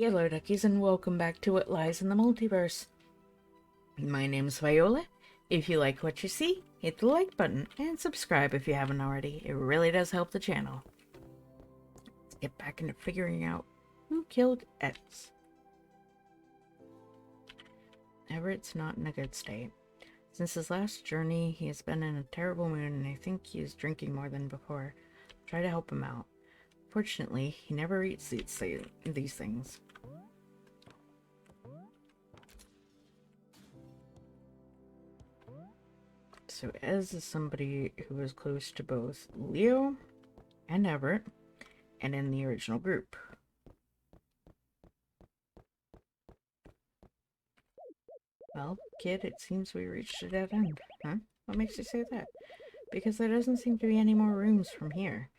Hello, duckies, and welcome back to What Lies in the Multiverse. My name's Viola. If you like what you see, hit the like button and subscribe if you haven't already. It really does help the channel. Let's get back into figuring out who killed X. Everett's not in a good state. Since his last journey, he has been in a terrible mood, and I think he is drinking more than before. Try to help him out. Fortunately, he never eats these things. So Ez is somebody who is close to both Leo and Everett, and in the original group. Well, kid, it seems we reached a dead end. Huh? What makes you say that? Because there doesn't seem to be any more rooms from here.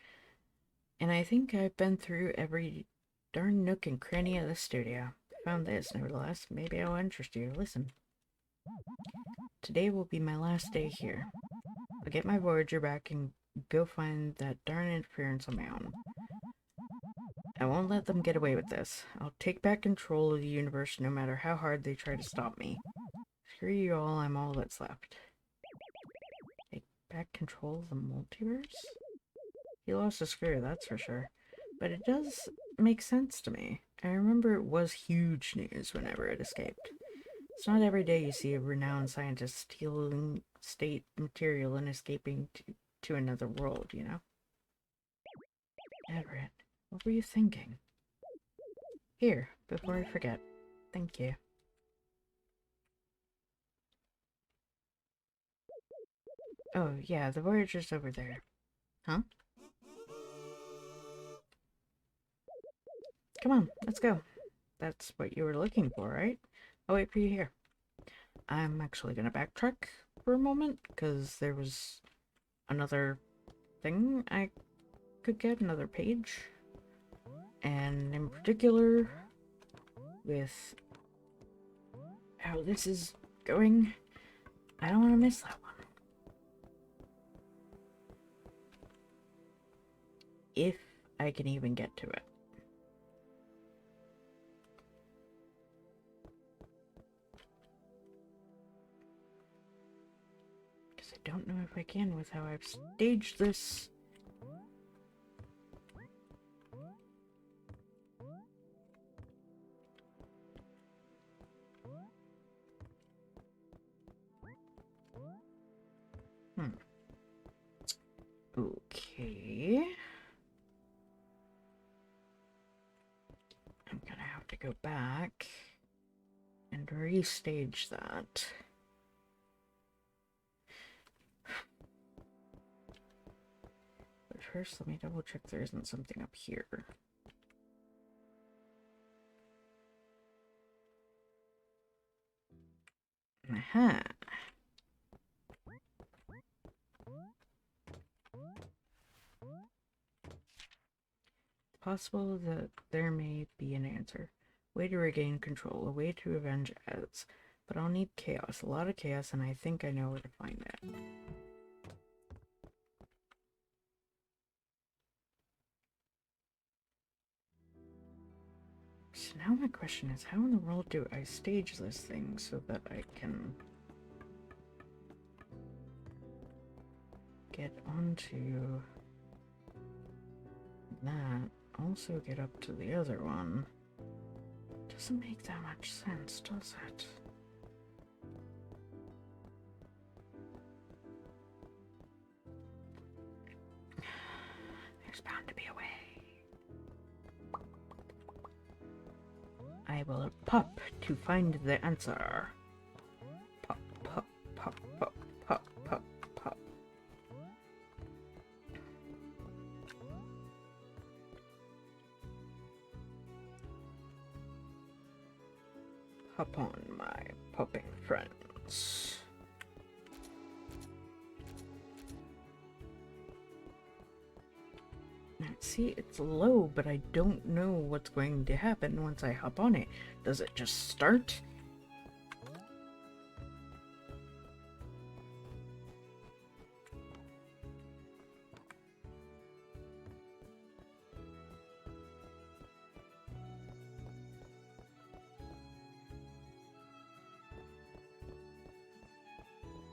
And I think I've been through every darn nook and cranny of the studio. Found this, nevertheless. Maybe I'll interest you. Listen. Today will be my last day here. I'll get my Voyager back and go find that darn interference on my own. I won't let them get away with this. I'll take back control of the universe no matter how hard they try to stop me. Screw you all, I'm all that's left. Take back control of the multiverse? He lost a screw, that's for sure. But it does make sense to me. I remember it was huge news whenever it escaped. It's not every day you see a renowned scientist stealing state material and escaping to another world, you know? Everett, what were you thinking? Here, before I forget. Thank you. Oh, yeah, the Voyager's over there. Huh? Come on, let's go. That's what you were looking for, right? I'll wait for you here. I'm actually gonna backtrack for a moment, because there was another thing I could get, another page. And in particular, with how this is going, I don't want to miss that one. If I can even get to it. Because I don't know if I can with how I've staged this. Okay. I'm gonna have to go back and restage that. But first, let me double check there isn't something up here. Aha. It's possible that there may be an answer. Way to regain control, a way to avenge Ez. But I'll need chaos, a lot of chaos, and I think I know where to find it. So now my question is, how in the world do I stage this thing so that I can get onto that, also get up to the other one? Doesn't make that much sense, does it? There's bound to be a way. I will pop to find the answer. Pop, pop, pop, pop, pop, pop, pop. Hop on, my popping friends. See, it's low, but I don't know what's going to happen once I hop on it. Does it just start?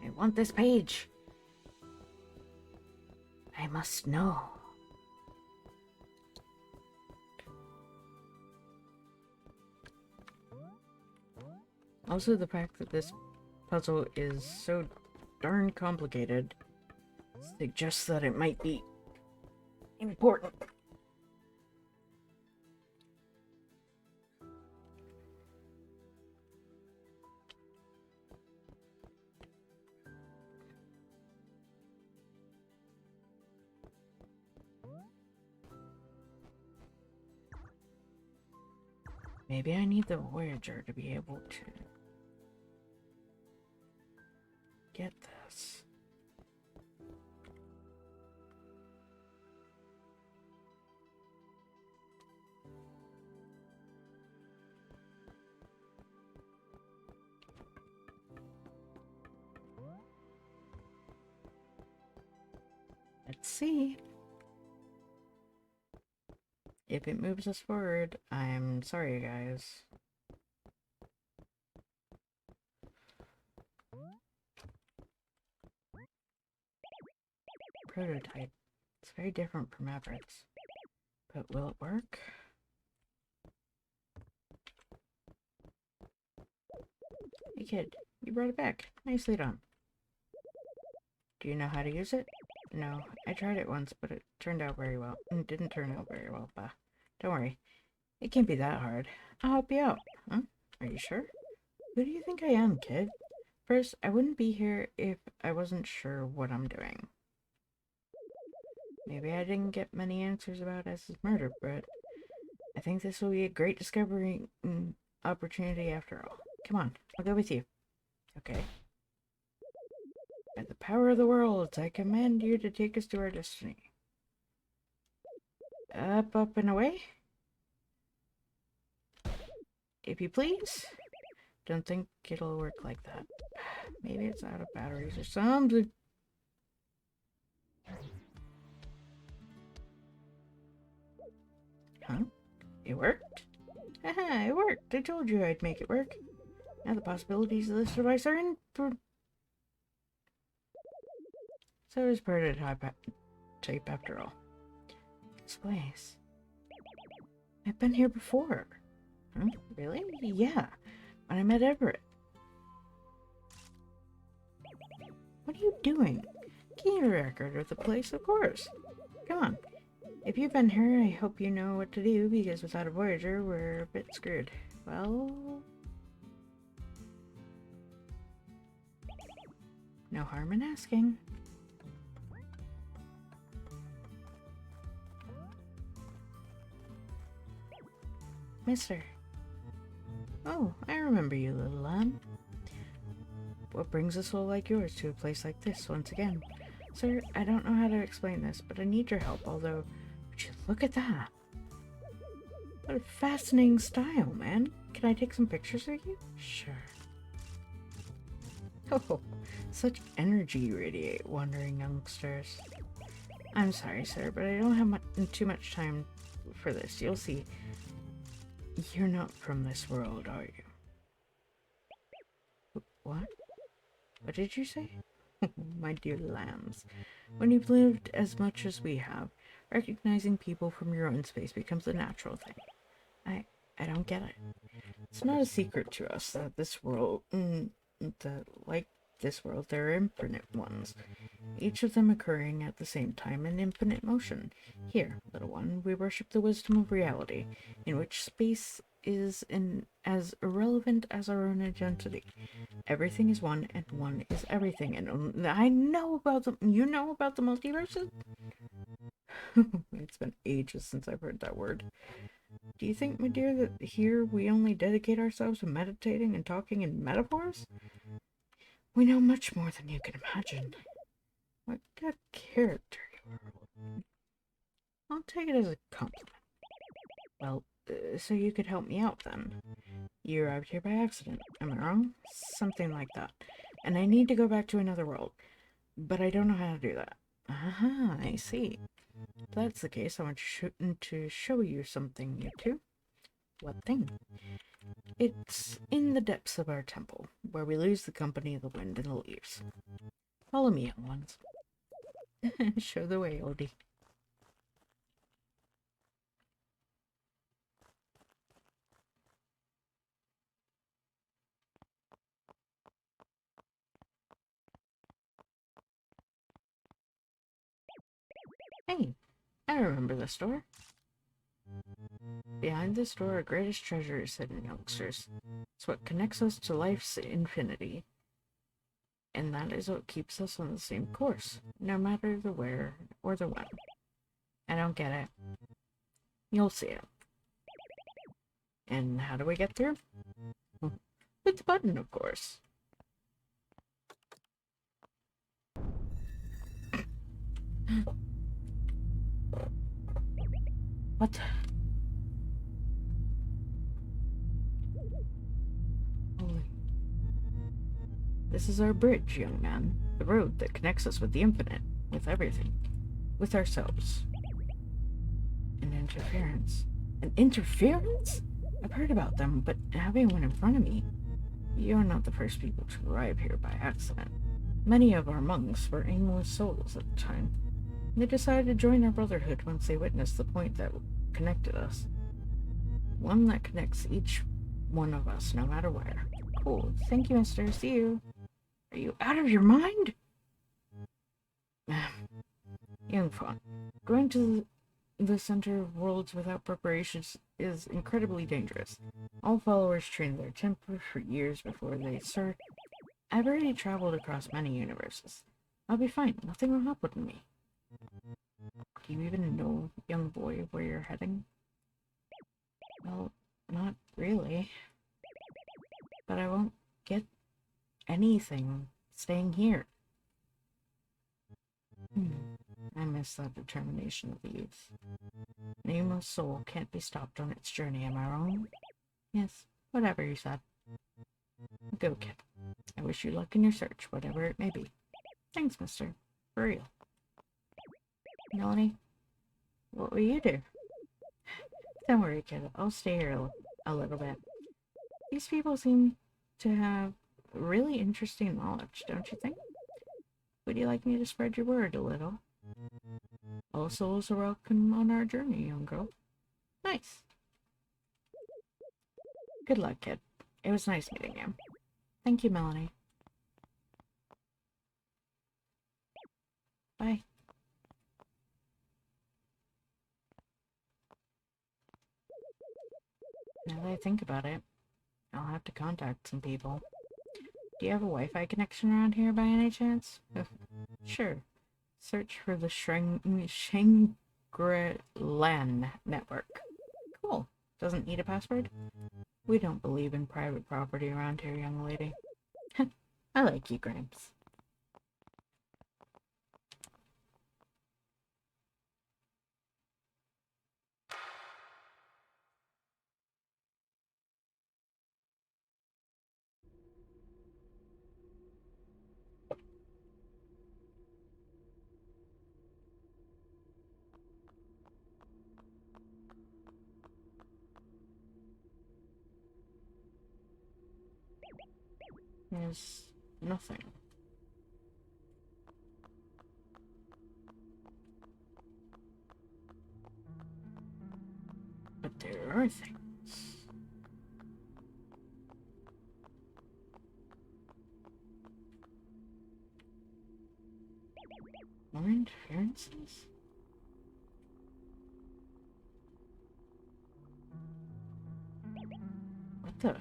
I want this page. I must know. Also, the fact that this puzzle is so darn complicated suggests that it might be important. Maybe I need the Voyager to be able to get this. Let's see. If it moves us forward, I'm sorry, guys. Prototype. It's very different from Everett's. But will it work? Hey kid, you brought it back. Nicely done. Do you know how to use it? No, I tried it once, but it turned out very well. It didn't turn out very well, but don't worry. It can't be that hard. I'll help you out. Huh? Are you sure? Who do you think I am, kid? First, I wouldn't be here if I wasn't sure what I'm doing. Maybe I didn't get many answers about S's murder, but I think this will be a great discovery opportunity after all. Come on, I'll go with you. Okay. By the power of the worlds, I command you to take us to our destiny. Up, up, and away? If you please. Don't think it'll work like that. Maybe it's out of batteries or something. Huh? It worked? Haha, it worked. I told you I'd make it work. Now the possibilities of this device are in... So is prototype after all. This place. I've been here before. Huh? Really? Yeah. When I met Everett. What are you doing? Keep a record of the place, of course. Come on. If you've been here, I hope you know what to do, because without a Voyager, we're a bit screwed. Well... no harm in asking. Mister. Oh, I remember you, little lamb. What brings a soul like yours to a place like this once again? Sir, I don't know how to explain this, but I need your help, although... would you look at that? What a fascinating style, man. Can I take some pictures of you? Sure. Oh, such energy you radiate, wandering youngsters. I'm sorry, sir, but I don't have too much time for this. You'll see. You're not from this world, are you? What? What did you say? My dear lambs, when you've lived as much as we have, recognizing people from your own space becomes a natural thing. I don't get it. It's not a secret to us that this world, like this world, there are infinite ones, each of them occurring at the same time in infinite motion. Here, little one, we worship the wisdom of reality, in which space is as irrelevant as our own identity. Everything is one, and one is everything. And I know about the... you know about the multiverses? It's been ages since I've heard that word. Do you think, my dear, that here we only dedicate ourselves to meditating and talking in metaphors? We know much more than you can imagine. What a character you are. I'll take it as a compliment. Well, so you could help me out then. You arrived here by accident, am I wrong? Something like that. And I need to go back to another world. But I don't know how to do that. Aha, I see. If that's the case, I want to show you something, you two. What thing? It's in the depths of our temple, where we lose the company of the wind and the leaves. Follow me, young ones. Show the way, Odie. Hey, I remember this door. Behind this door, our greatest treasure is hidden, youngsters. It's what connects us to life's infinity, and that is what keeps us on the same course, no matter the where or the when. I don't get it. You'll see it. And how do we get through? With the button, of course. What? Holy. This is our bridge, young man. The road that connects us with the infinite, with everything, with ourselves. An interference. An interference? I've heard about them, but having one in front of me. You're not the first people to arrive here by accident. Many of our monks were aimless souls at the time. They decided to join our brotherhood once they witnessed the point that connected us. One that connects each one of us, no matter where. Cool. Thank you, mister. See you. Are you out of your mind? Young Fawn, going to the center of worlds without preparations is incredibly dangerous. All followers train their temper for years before they start. I've already traveled across many universes. I'll be fine. Nothing will happen to me. Do you even know, young boy, where you're heading? Well, not really. But I won't get anything staying here. I miss that determination of the youth. An aimless soul can't be stopped on its journey, am I wrong? Yes, whatever you said. Go, kid. I wish you luck in your search, whatever it may be. Thanks, mister. For real. Melanie, what will you do? Don't worry, kid. I'll stay here a little bit. These people seem to have really interesting knowledge, don't you think? Would you like me to spread your word a little? All souls are welcome on our journey, young girl. Nice. Good luck, kid. It was nice meeting you. Thank you, Melanie. Bye. Now that I think about it, I'll have to contact some people. Do you have a Wi-Fi connection around here by any chance? Sure. Search for the Shangri-Lan network. Cool. Doesn't need a password? We don't believe in private property around here, young lady. I like you, Gramps. There's nothing. But there are things. More interferences? What the?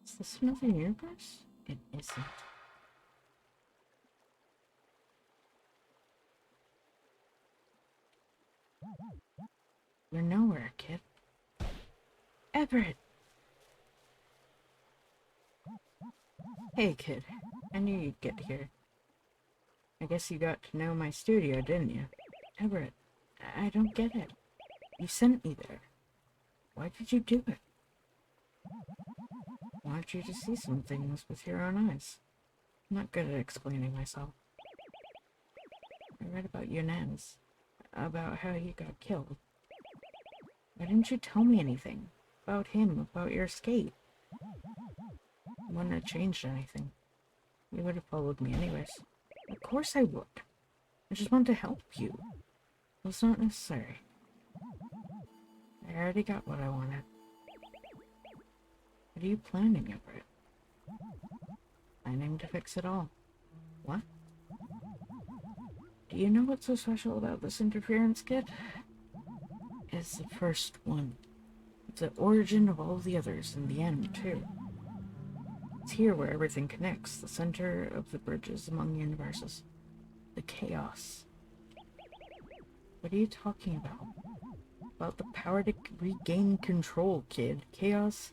Is this another universe? It isn't. You're nowhere, kid. Everett! Hey, kid. I knew you'd get here. I guess you got to know my studio, didn't you? Everett, I don't get it. You sent me there. Why did you do it? I want you to see some things with your own eyes. I'm not good at explaining myself. I read about Yunan's, about how he got killed. Why didn't you tell me anything? About him, about your escape? It wouldn't have changed anything. You would have followed me anyways. Of course I would. I just wanted to help you. It was not necessary. I already got what I wanted. What are you planning over it? Planning to fix it all. What? Do you know what's so special about this interference kit? It's the first one. It's the origin of all the others, in the end, too. It's here where everything connects, the center of the bridges among universes. The chaos. What are you talking about? About the power to regain control, kid. Chaos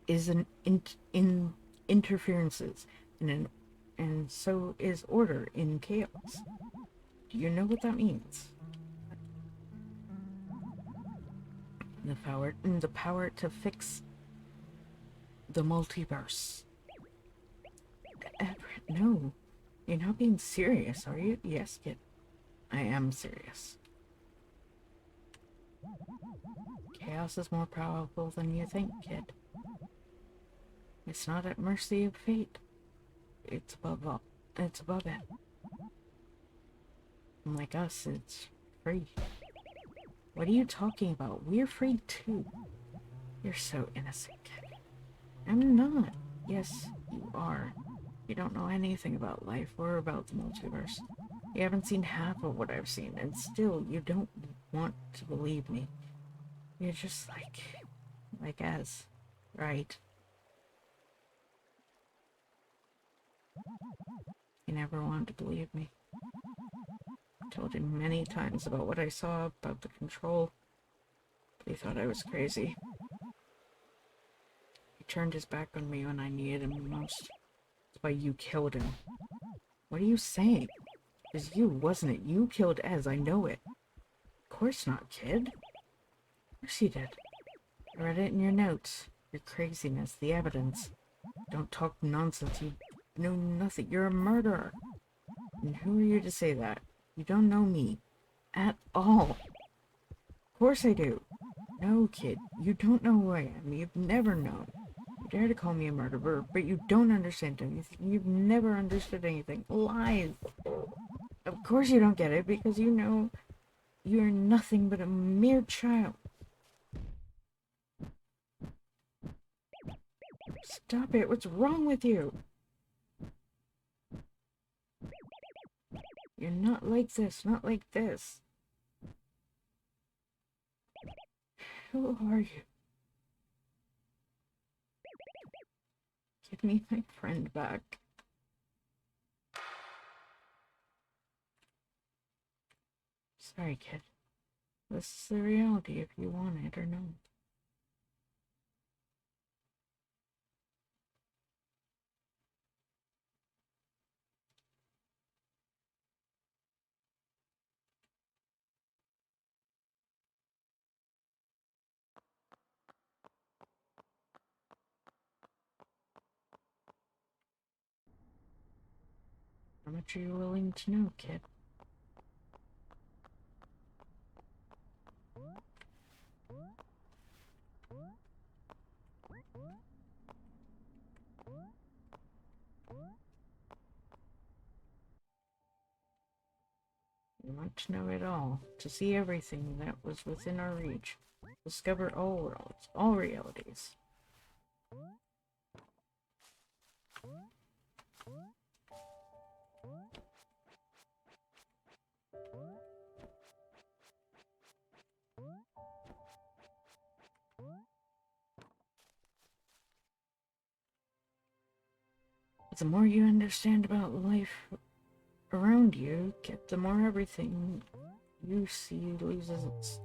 is an interferences, and so is order in chaos. Do you know what that means? The power to fix the multiverse. Everett, no. You're not being serious, are you? Yes, kid. I am serious. Chaos is more powerful than you think, kid. It's not at mercy of fate. It's above all. It's above it. And like us, it's free. What are you talking about? We're free too. You're so innocent, kid. I'm not. Yes, you are. You don't know anything about life or about the multiverse. You haven't seen half of what I've seen, and still you don't want to believe me. You're just like us, right? You never wanted to believe me. I told him many times about what I saw, about the control, but he thought I was crazy. He turned his back on me when I needed him most. That's why you killed him. What are you saying? It was you, wasn't it? You killed Ez, I know it. Of course not, kid. Of course you did. I read it in your notes. Your craziness, the evidence. Don't talk nonsense, you know nothing. You're a murderer. And who are you to say that? You don't know me. At all. Of course I do. No, kid. You don't know who I am. You've never known. You dare to call me a murderer, but you don't understand anything. You've never understood anything. Lies. Of course you don't get it, because you know you're nothing but a mere child. Stop it. What's wrong with you? You're not like this. Not like this. Who are you? Give me my friend back. Sorry, kid. This is the reality if you want it or not. How much are you willing to know, kid? You want to know it all, to see everything that was within our reach, discover all worlds, all realities. But the more you understand about life around you, kid, the more everything you see loses its...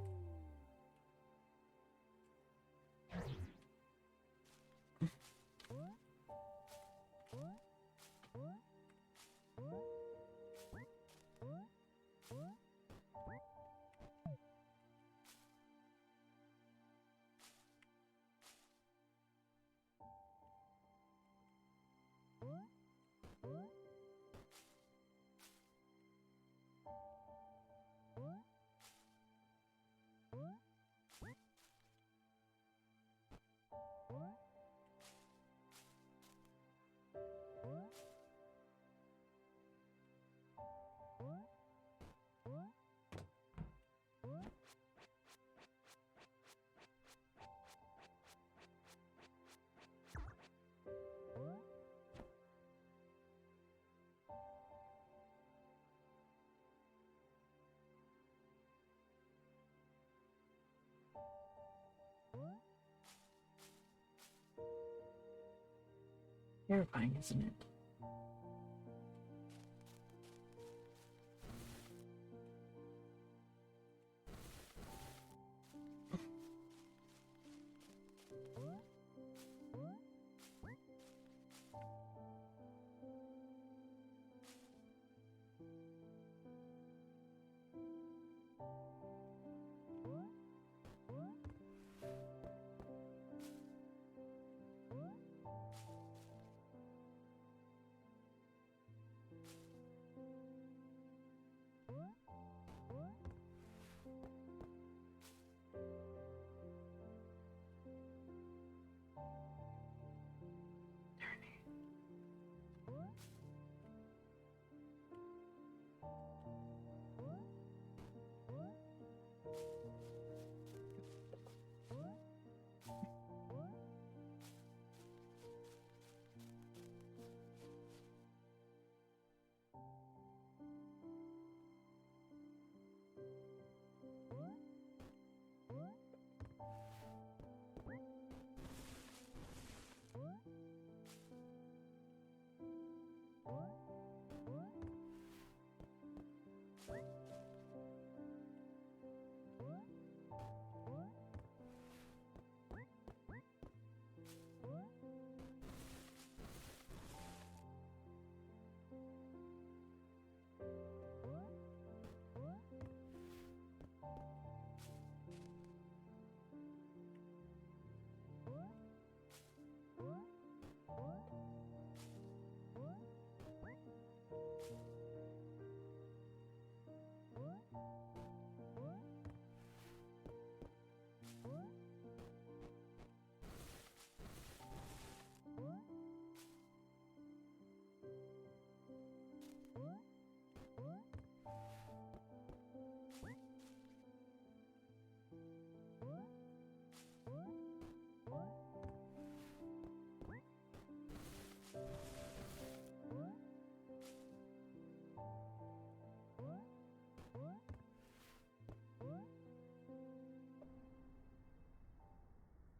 Terrifying, isn't it?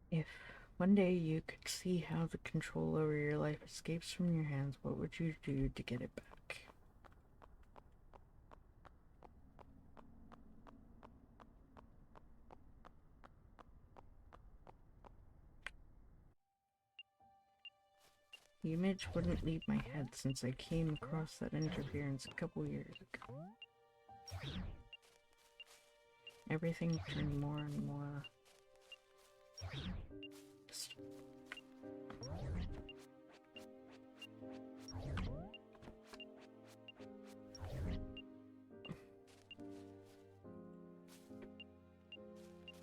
If one day you could see how the control over your life escapes from your hands, what would you do to get it back? The image wouldn't leave my head since I came across that interference a couple years ago. Everything turned more and more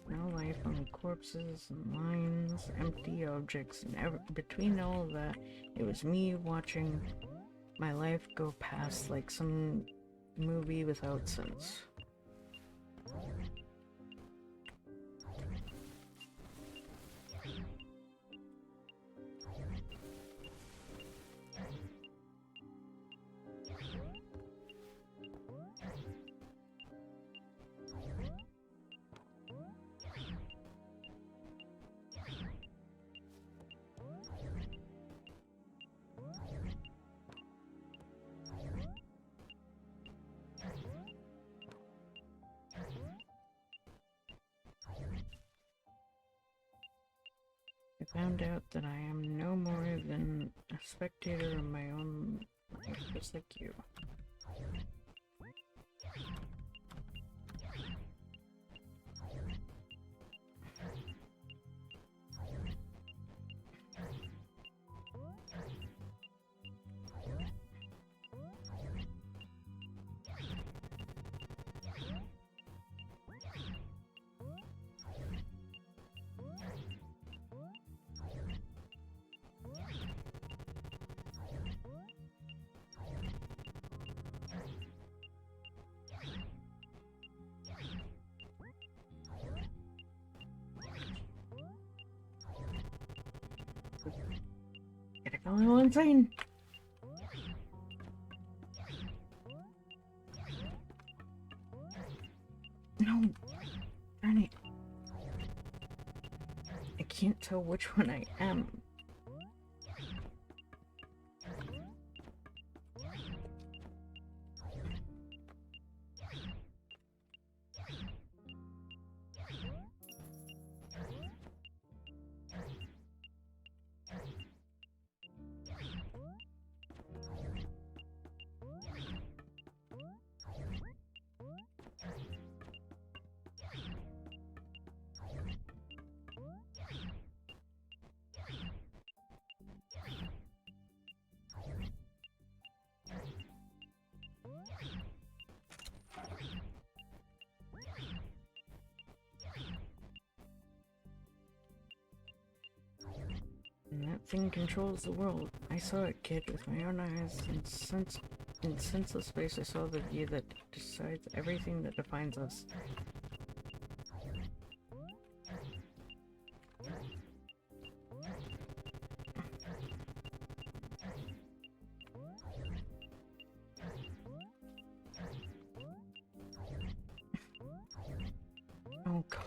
no life, only corpses and lines, empty objects, and between all of that, it was me watching my life go past like some movie without sense. I found out that I am no more than a spectator of my own life, just like you. Get a little insane. No, darn it. I can't tell which one I am. thing controls the world. I saw it, kid, with my own eyes, and in senseless space I saw the view that decides everything that defines us. Oh god.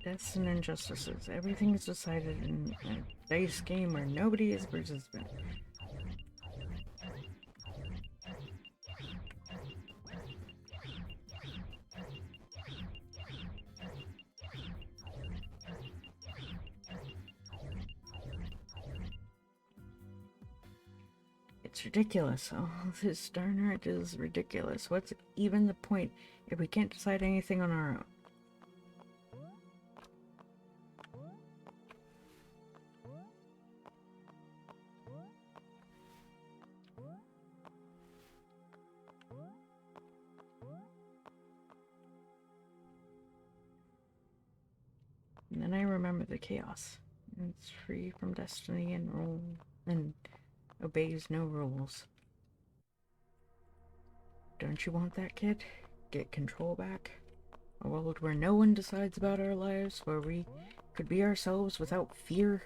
Deaths and injustices. Everything is decided in a dice game where nobody is a participant. It's ridiculous. Oh, this darn art is ridiculous. What's even the point if we can't decide anything on our own? And then I remember the chaos. It's free from destiny and rule and obeys no rules. Don't you want that, kid? Get control back? A world where no one decides about our lives, where we could be ourselves without fear?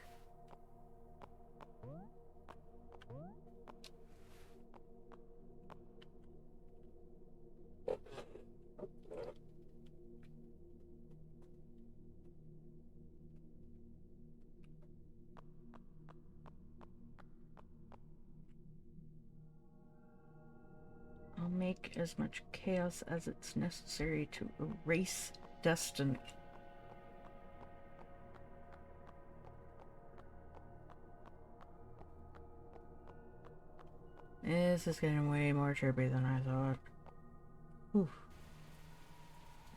I'll make as much chaos as it's necessary to erase destiny. This is getting way more trippy than I thought. Whew.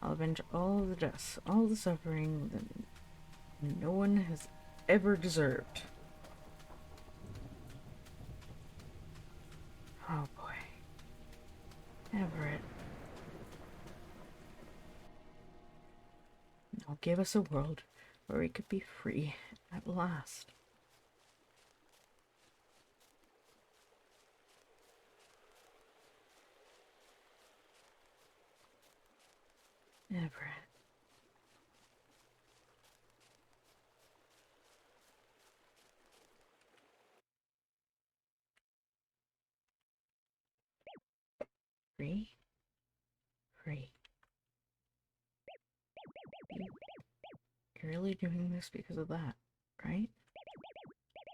I'll avenge all the deaths, all the suffering that no one has ever deserved. Oh boy. Everett. Now give us a world where we could be free at last. Everett. Free? Free. You're really doing this because of that, right?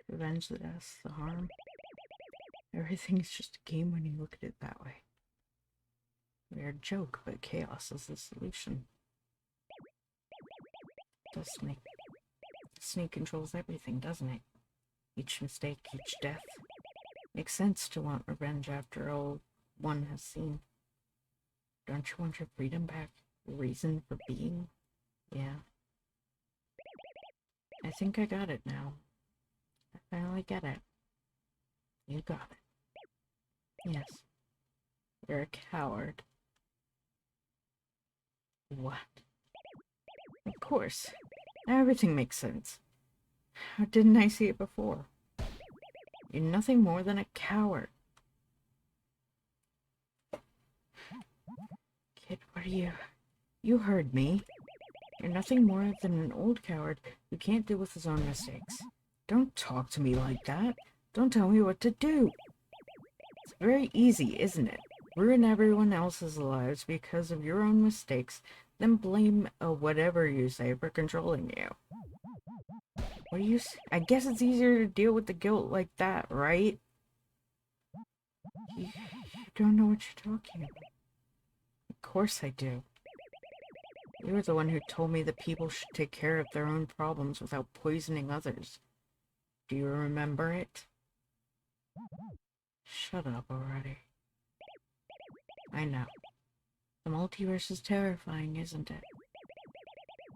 To avenge the deaths, the harm. Everything's just a game when you look at it that way. Weird joke, but chaos is the solution. Destiny. Destiny controls everything, doesn't it? Each mistake, each death. Makes sense to want revenge after all one has seen. Don't you want your freedom back? Your reason for being? Yeah. I think I got it now. I finally get it. You got it. Yes. You're a coward. What? Of course. Now everything makes sense. How didn't I see it before? You're nothing more than a coward. Kid, what are you? You heard me. You're nothing more than an old coward who can't deal with his own mistakes. Don't talk to me like that. Don't tell me what to do. It's very easy, isn't it? Ruin everyone else's lives because of your own mistakes, then blame whatever you say for controlling you. What do you say? I guess it's easier to deal with the guilt like that, right? You don't know what you're talking about. Of course I do. You were the one who told me that people should take care of their own problems without poisoning others. Do you remember it? Shut up already. I know. The multiverse is terrifying, isn't it?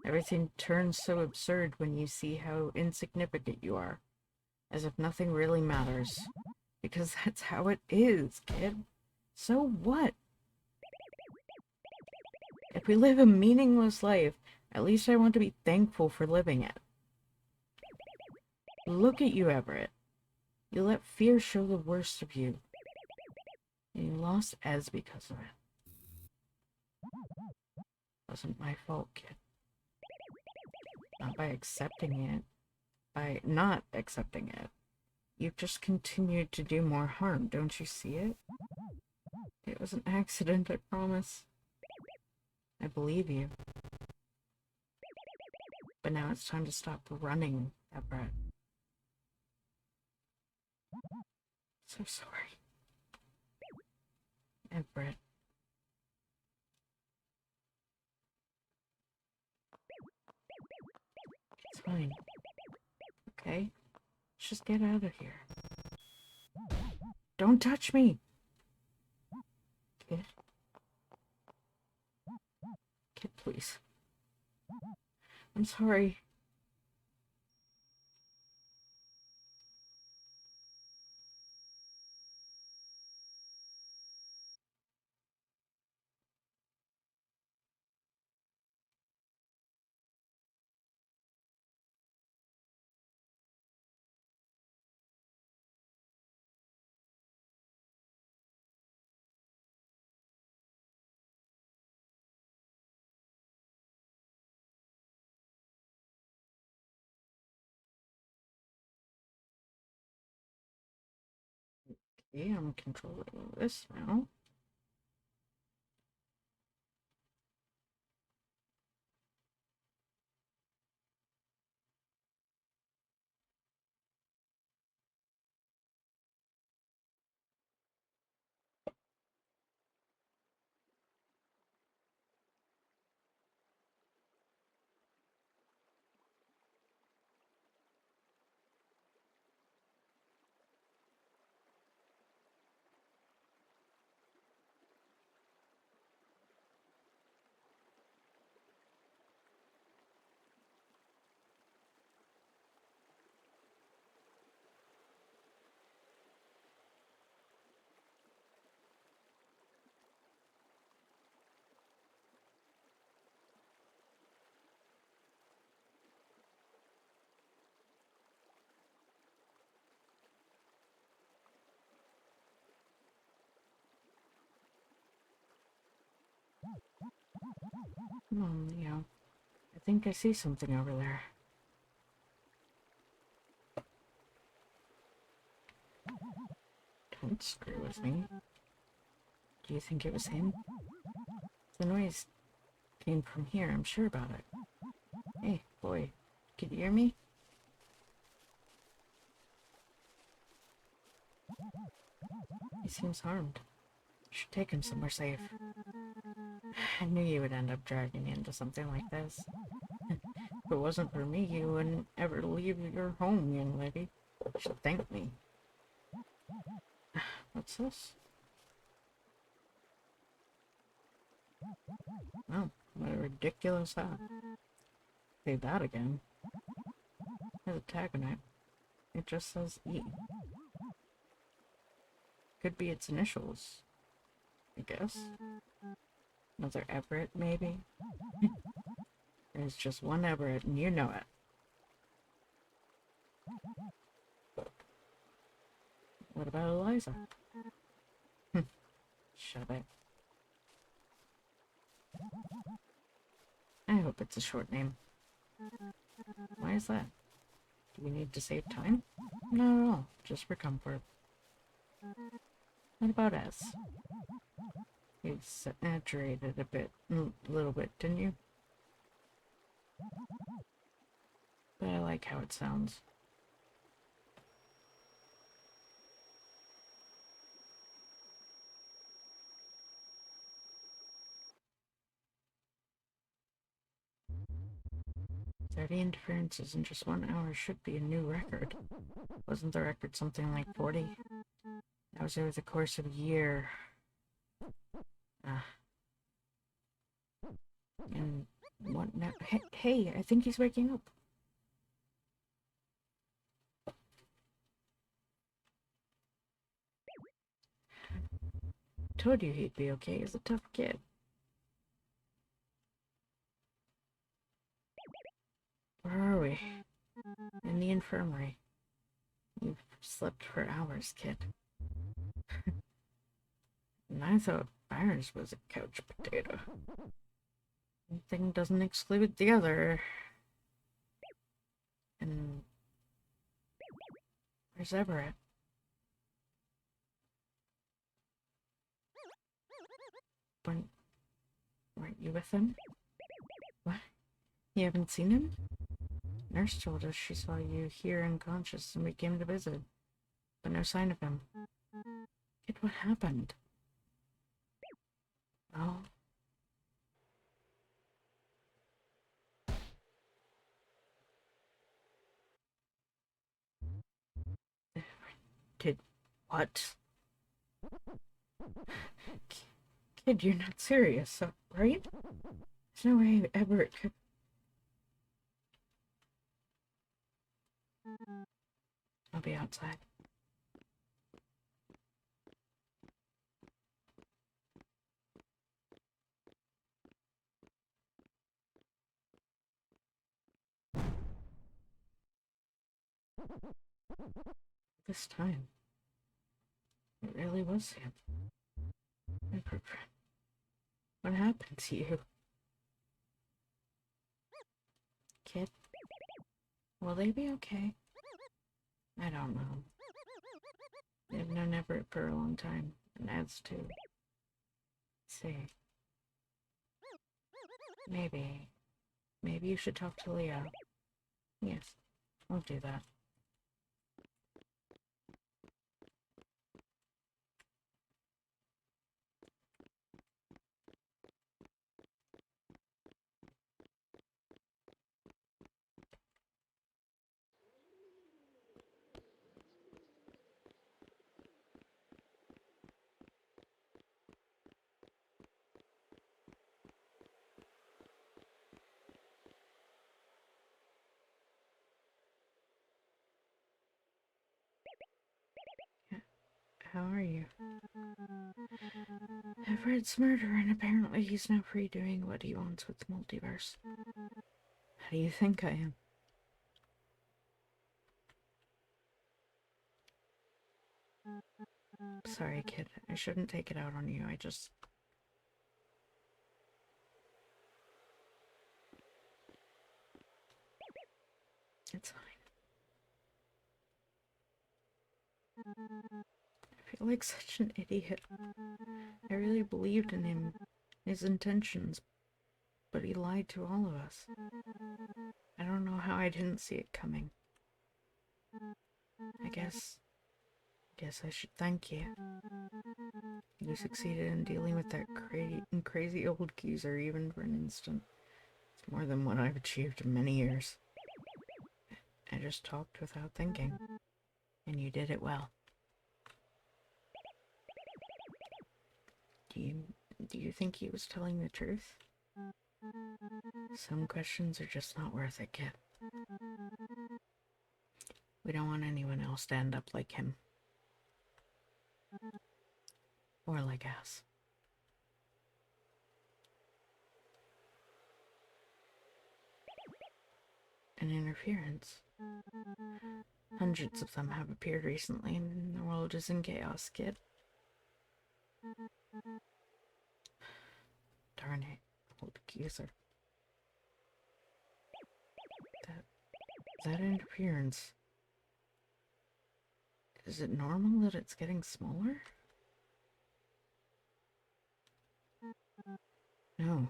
Everything turns so absurd when you see how insignificant you are, as if nothing really matters. Because that's how it is, kid. So what? If we live a meaningless life, at least I want to be thankful for living it. Look at you, Everett. You let fear show the worst of you. And you lost Ez because of it. It wasn't my fault, kid. Not by accepting it. By not accepting it. You've just continued to do more harm, don't you see it? It was an accident, I promise. I believe you. But now it's time to stop running, Everett. So sorry. Everett. It's fine. Okay? Let's just get out of here. Don't touch me! Kid? Kid, please. I'm sorry. Okay, I'm controlling this now. Come on, Leo. I think I see something over there. Don't screw with me. Do you think it was him? The noise came from here, I'm sure about it. Hey, boy. Can you hear me? He seems harmed. Should take him somewhere safe. I knew you would end up dragging me into something like this. If it wasn't for me, you wouldn't ever leave your home, young lady. You should thank me. What's this? Oh, what a ridiculous hat. Say that again. There's a tag on it. It just says E. Could be its initials, I guess. Another Everett, maybe? There's just one Everett, and you know it. What about Eliza? Shut it. I hope it's a short name. Why is that? Do we need to save time? Not at all, just for comfort. What about S? You exaggerated a little bit, didn't you? But I like how it sounds. 30 interferences in just 1 hour should be a new record. Wasn't the record something like 40? That was over the course of a year. And what now? Hey, I think he's waking up. Told you he'd be okay. He's a tough kid. Where are we? In the infirmary. You've slept for hours, kid. And I thought Byron's was a couch potato. One thing doesn't exclude the other. And where's Everett? Weren't you with him? What? You haven't seen him? Nurse told us she saw you here unconscious and we came to visit. But no sign of him. Kid, what happened? Oh. Did what? Kid, you're not serious, right? There's no way Everett could... I'll be outside. This time, it really was him. What happened to you? Kid? Will they be okay? I don't know. They've known Everett for a long time, and Ed's too. Say, maybe you should talk to Leo. Yes, I'll do that. How are you? Everett's murder, and apparently he's now free doing what he wants with Multiverse. How do you think I am? Sorry, kid. I shouldn't take it out on you. It's fine. I feel like such an idiot. I really believed in him, his intentions, but he lied to all of us. I don't know how I didn't see it coming. I guess I should thank you. You succeeded in dealing with that crazy old geezer even for an instant. It's more than what I've achieved in many years. I just talked without thinking, and you did it well. Do you think he was telling the truth? Some questions are just not worth it, kid. We don't want anyone else to end up like him. Or like us. An interference. Hundreds of them have appeared recently, and the world is in chaos, kid. Darn it, old accuser. That interference. Is it normal that it's getting smaller? No,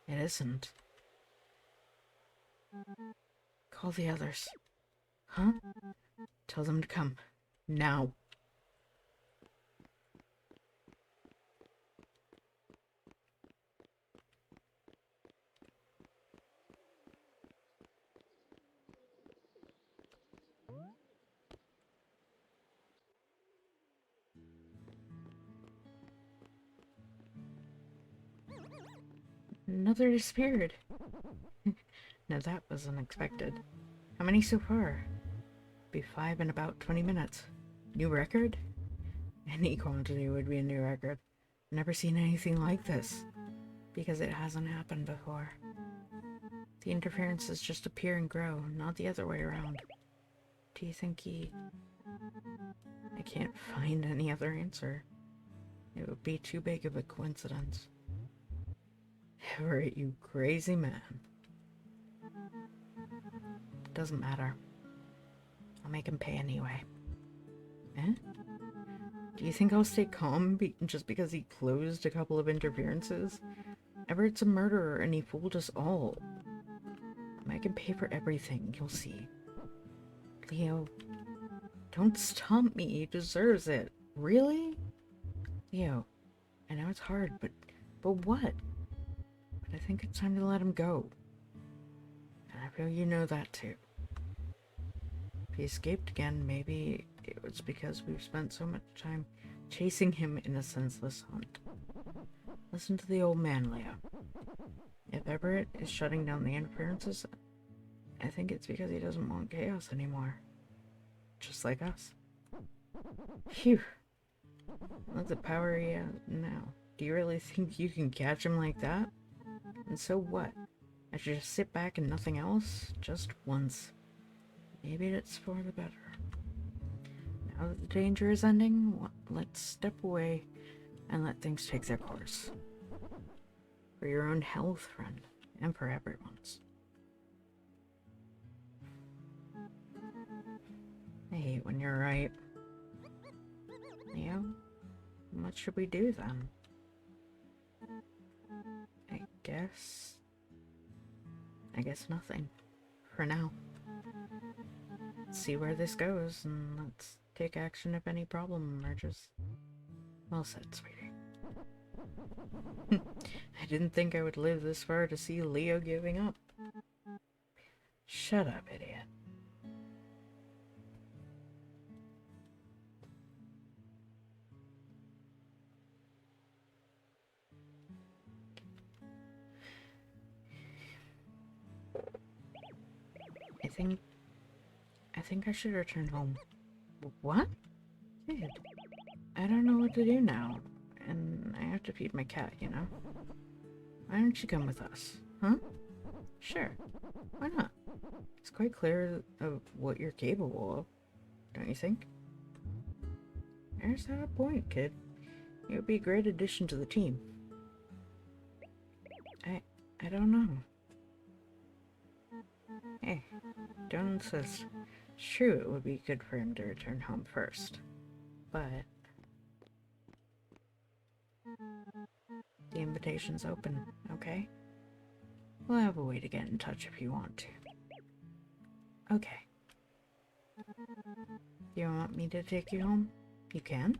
it isn't. Call the others. Huh? Tell them to come. Now. Another disappeared. Now that was unexpected. How many so far? Be 5 in about 20 minutes. New record? Any quantity would be a new record. Never seen anything like this. Because it hasn't happened before. The interferences just appear and grow, not the other way around. Do you think he... I can't find any other answer. It would be too big of a coincidence. Everett, you crazy man. Doesn't matter. I'll make him pay anyway. Eh? Do you think I'll stay calm just because he closed a couple of interferences? Everett's a murderer and he fooled us all. I can pay for everything, you'll see. Leo, don't stomp me, he deserves it. Really? Leo, I know it's hard, but what? But I think it's time to let him go. And I feel you know that too. If he escaped again, maybe it was because we've spent so much time chasing him in a senseless hunt. Listen to the old man, Leo. If Everett is shutting down the interferences, I think it's because he doesn't want chaos anymore. Just like us. Phew. Look at the power he has now. Do you really think you can catch him like that? And so what? I should just sit back and nothing else? Just once. Maybe it's for the better. Now that the danger is ending, let's step away and let things take their course. For your own health, friend, and for everyone's. I hate when you're right. Leo, what should we do then? I guess nothing. For now. Let's see where this goes, and let's take action if any problem emerges. Well said, sweetie. I didn't think I would live this far to see Leo giving up. Shut up, idiot. I think I should return home. What? Kid, I don't know what to do now, and I have to feed my cat, you know? Why don't you come with us? Huh? Sure. Why not? It's quite clear of what you're capable of, don't you think? There's that a point, kid. You would be a great addition to the team. I don't know. Hey, don't insist. It's true it would be good for him to return home first. But the invitation's open, okay? We'll have a way to get in touch if you want to. Okay. You want me to take you home? You can?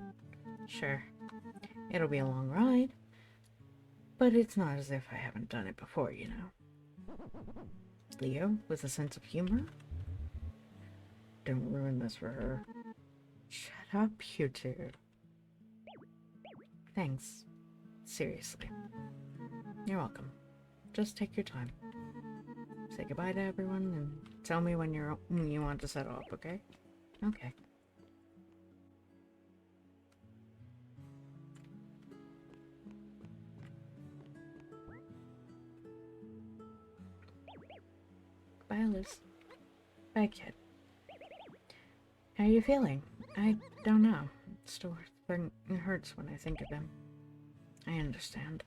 Sure. It'll be a long ride. But it's not as if I haven't done it before, you know. Leo, with a sense of humor? Don't ruin this for her. Shut up, you two. Thanks. Seriously. You're welcome. Just take your time. Say goodbye to everyone and tell me when you want to set off, okay? Okay. Bye, Liz. Bye, kid. How are you feeling? I don't know. It hurts when I think of him. I understand.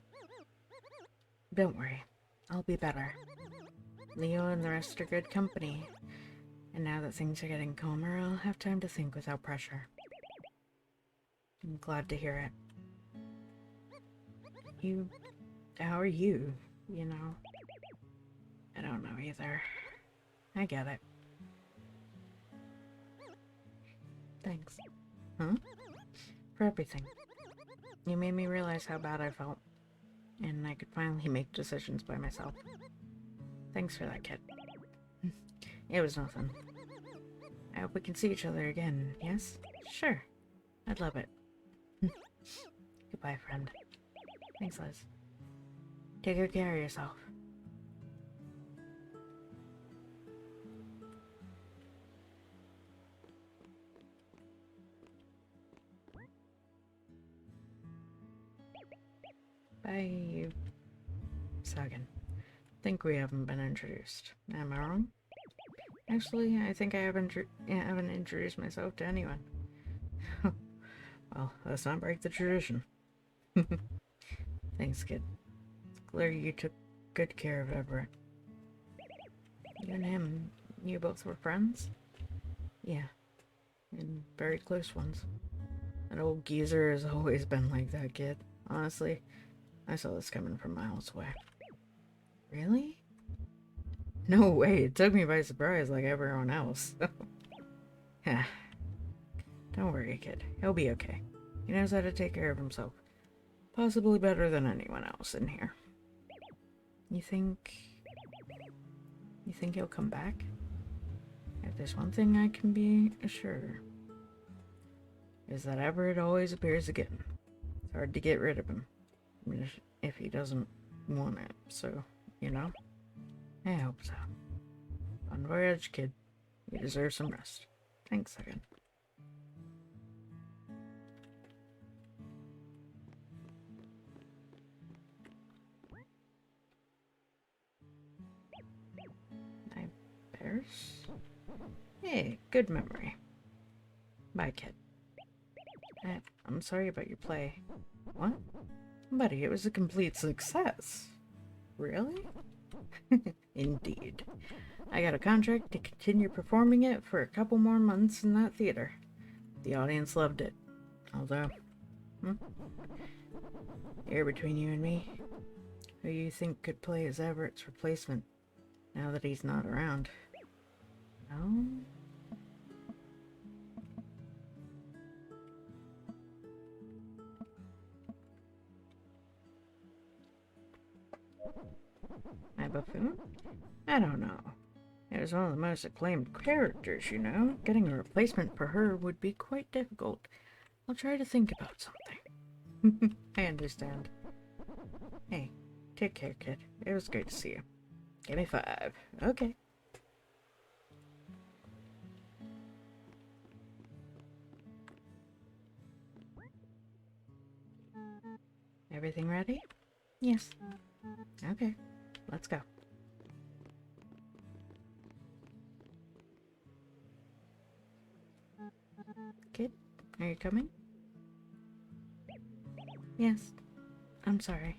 Don't worry. I'll be better. Leo and the rest are good company. And now that things are getting calmer, I'll have time to think without pressure. I'm glad to hear it. How are you? You know? I don't know either. I get it. Thanks. Huh? For everything. You made me realize how bad I felt. And I could finally make decisions by myself. Thanks for that, kid. It was nothing. I hope we can see each other again, yes? Sure. I'd love it. Goodbye, friend. Thanks, Liz. Take good care of yourself. Bye. Second. Think we haven't been introduced. Am I wrong? Actually, I think I haven't introduced myself to anyone. Well, let's not break the tradition. Thanks, kid. It's clear you took good care of Everett. You and him, you both were friends? Yeah, and very close ones. That old geezer has always been like that, kid. Honestly, I saw this coming from miles away. Really? No way, it took me by surprise like everyone else. Yeah. Don't worry, kid. He'll be okay. He knows how to take care of himself. Possibly better than anyone else in here. You think he'll come back? If there's one thing I can be assured, is that Everett always appears again. It's hard to get rid of him. If he doesn't want it, so, you know? I hope so. Bon voyage, kid. You deserve some rest. Thanks again. Bears? Hey, good memory. Bye, kid. I'm sorry about your play. What? Buddy, it was a complete success. Really? Indeed. I got a contract to continue performing it for a couple more months in that theater. The audience loved it. Although, here between you and me, who you think could play as Everett's replacement now that he's not around? No? My buffoon? I don't know. It was one of the most acclaimed characters, you know. Getting a replacement for her would be quite difficult. I'll try to think about something. I understand. Hey, take care, kid. It was great to see you. Give me 5. Okay. Everything ready? Yes. Okay. Let's go. Kid, are you coming? Yes. I'm sorry.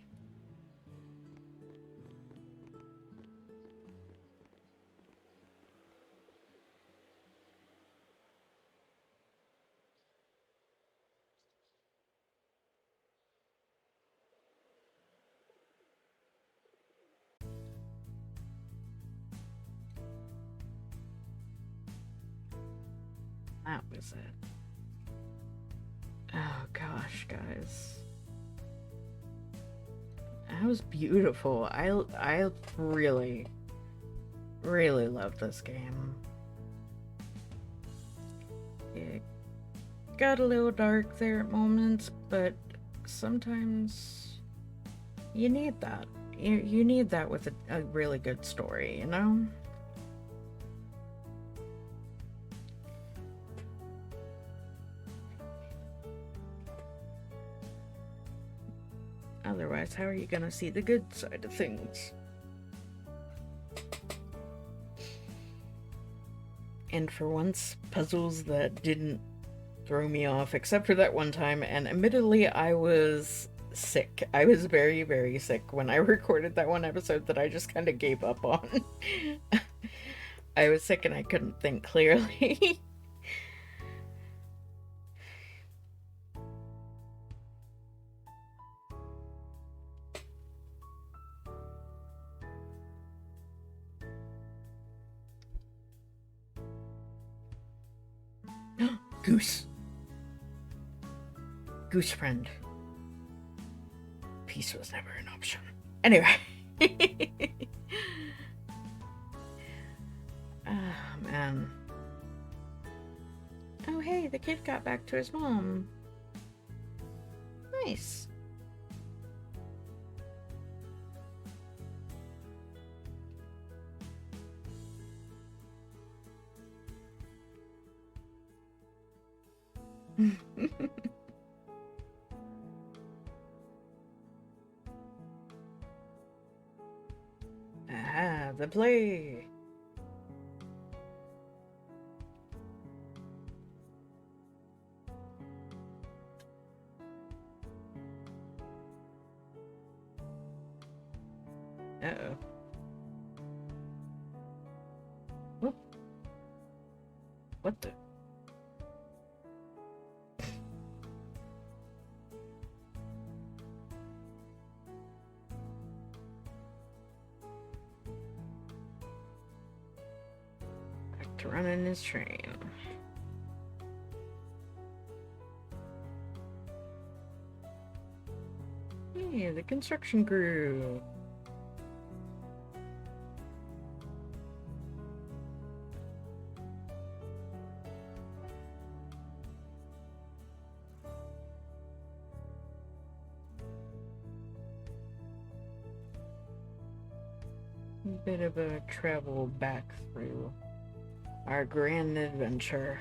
That was it. Oh gosh, guys. That was beautiful. I really, really love this game. It got a little dark there at moments, but sometimes you need that. You need that with a really good story, you know? Otherwise, how are you gonna see the good side of things? And for once, puzzles that didn't throw me off, except for that one time, and admittedly, I was sick. I was very, very sick when I recorded that one episode that I just kind of gave up on. I was sick and I couldn't think clearly. Goose. Goose friend. Peace was never an option. Anyway. Oh, man. Oh, hey, the kid got back to his mom. Nice. Aha, the play! Uh-oh. Whoop. What the? Back to running his train. Hey, the construction crew. Bit of a travel back through our grand adventure.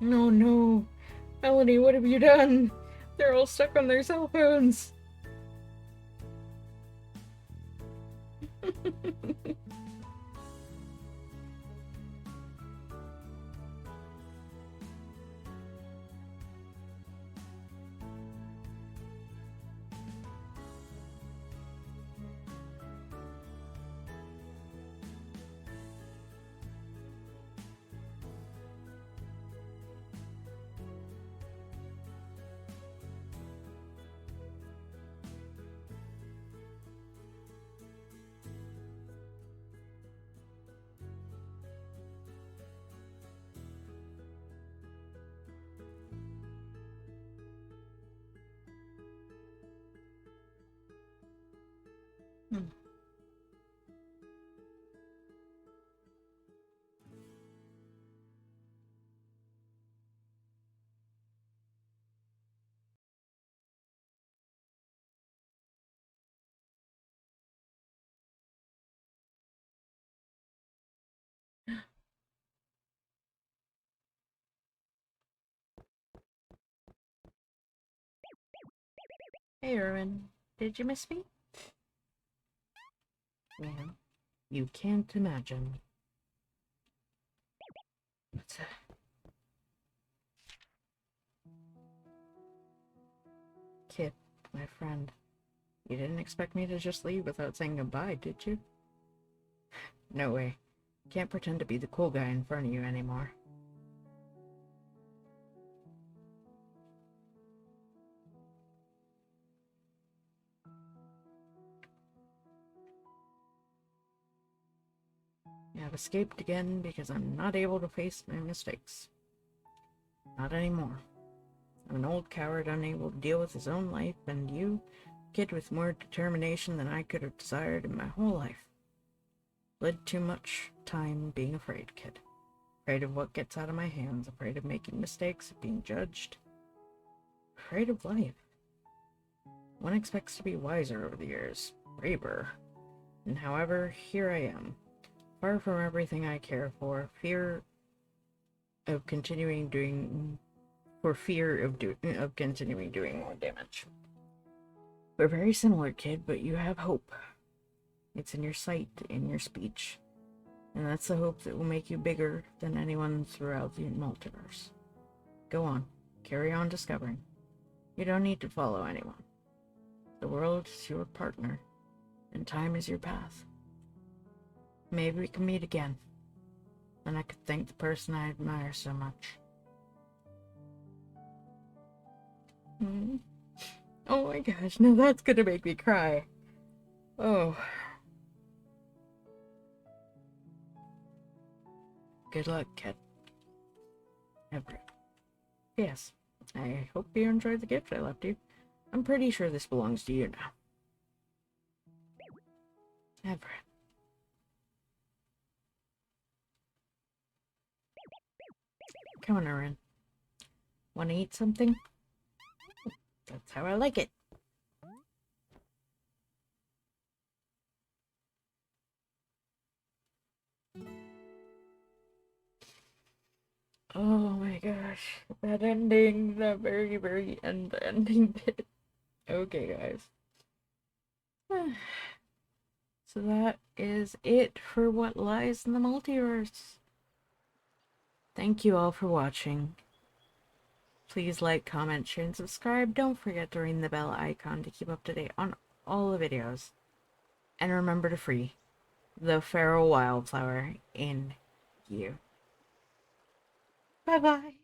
No, no. Melanie, what have you done? They're all stuck on their cell phones. Hey, Erwin. Did you miss me? Well, you can't imagine. What's that? Kid, my friend. You didn't expect me to just leave without saying goodbye, did you? No way. Can't pretend to be the cool guy in front of you anymore. I've escaped again because I'm not able to face my mistakes. Not anymore. I'm an old coward unable to deal with his own life, and you, kid with more determination than I could have desired in my whole life. Lived too much time being afraid, kid. Afraid of what gets out of my hands, afraid of making mistakes, of being judged. Afraid of life. One expects to be wiser over the years, braver. And however, here I am. Far from everything I care for, fear of continuing doing more damage. We're very similar, kid, but you have hope. It's in your sight, in your speech. And that's the hope that will make you bigger than anyone throughout the multiverse. Go on. Carry on discovering. You don't need to follow anyone. The world is your partner, and time is your path. Maybe we can meet again, and I could thank the person I admire so much. Oh my gosh, now that's gonna make me cry. Oh. Good luck, kid. Yes, I hope you enjoyed the gift I left you. I'm pretty sure this belongs to you now. Never. Come on, Aaron. Wanna eat something? That's how I like it. Oh my gosh. That ending, that very, very ending bit. Okay, guys. So that is it for What Lies in the Multiverse. Thank you all for watching. Please like, comment, share, and subscribe. Don't forget to ring the bell icon to keep up to date on all the videos. And remember to free the feral wildflower in you. Bye-bye.